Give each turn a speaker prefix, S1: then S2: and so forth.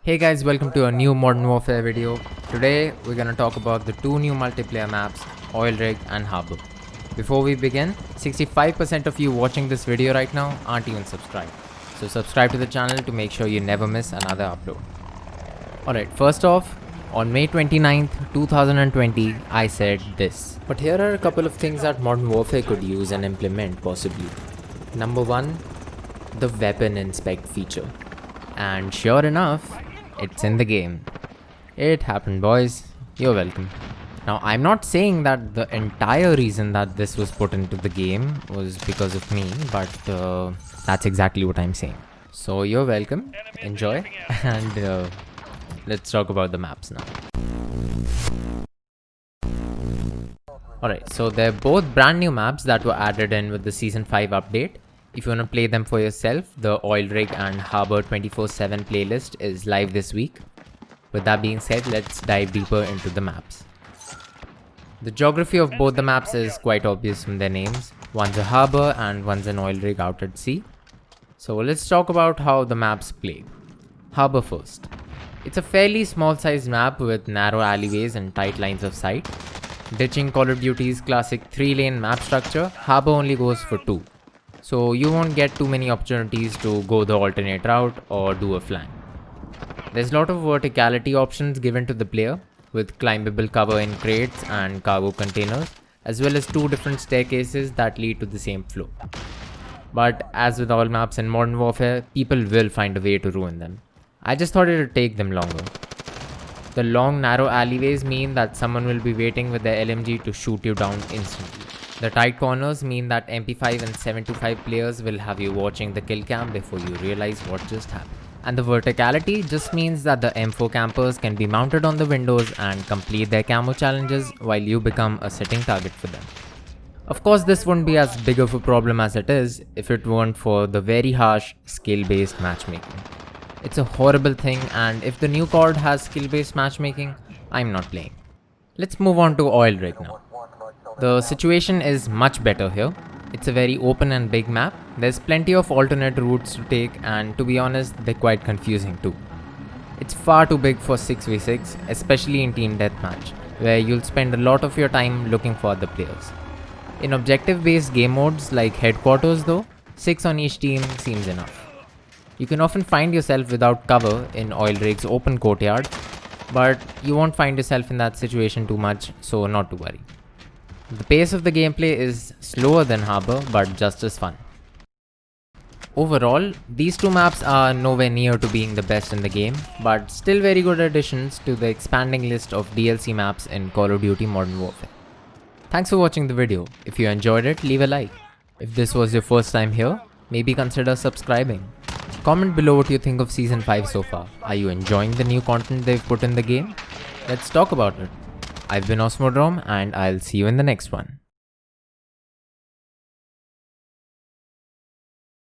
S1: Hey guys, welcome to a new Modern Warfare video. Today we're gonna talk about the two new multiplayer maps, Oil Rig and Harbor. Before we begin, 65% of you watching this video right now aren't even subscribed. So subscribe to the channel to make sure you never miss another upload. Alright, first off, on May 29th, 2020, I said this. But here are a couple of things that Modern Warfare could use and implement possibly. Number 1, the weapon inspect feature. And sure enough, it's in the game. It happened, boys. You're welcome. Now, I'm not saying that the entire reason that this was put into the game was because of me, but that's exactly what I'm saying. So you're welcome. Enjoy. And let's talk about the maps now. Alright, so they're both brand new maps that were added in with the Season 5 update. If you want to play them for yourself, the Oil Rig and Harbor 24/7 playlist is live this week. With that being said, let's dive deeper into the maps. The geography of both the maps is quite obvious from their names. One's a harbor and one's an oil rig out at sea. So let's talk about how the maps play. Harbor first. It's a fairly small sized map with narrow alleyways and tight lines of sight. Ditching Call of Duty's classic 3-lane map structure, Harbor only goes for 2. So you won't get too many opportunities to go the alternate route or do a flank. There's a lot of verticality options given to the player, with climbable cover in crates and cargo containers, as well as 2 different staircases that lead to the same floor. But as with all maps in Modern Warfare, people will find a way to ruin them. I just thought it would take them longer. The long narrow alleyways mean that someone will be waiting with their LMG to shoot you down instantly. The tight corners mean that MP5 and 725 players will have you watching the kill cam before you realize what just happened. And the verticality just means that the M4 campers can be mounted on the windows and complete their camo challenges while you become a sitting target for them. Of course, this wouldn't be as big of a problem as it is if it weren't for the very harsh skill-based matchmaking. It's a horrible thing, and if the new COD has skill-based matchmaking, I'm not playing. Let's move on to Oil Rig now. The situation is much better here. It's a very open and big map. There's plenty of alternate routes to take, and to be honest, they're quite confusing too. It's far too big for 6v6, especially in team deathmatch, where you'll spend a lot of your time looking for other players. In objective-based game modes like Headquarters though, 6 on each team seems enough. You can often find yourself without cover in Oil Rig's open courtyard, but you won't find yourself in that situation too much, so not to worry. The pace of the gameplay is slower than Harbor, but just as fun. Overall, these two maps are nowhere near to being the best in the game, but still very good additions to the expanding list of DLC maps in Call of Duty Modern Warfare. Thanks for watching the video. If you enjoyed it, leave a like. If this was your first time here, maybe consider subscribing. Comment below what you think of Season 5 so far. Are you enjoying the new content they've put in the game? Let's talk about it. I've been Osmodrome, and I'll see you in the next one.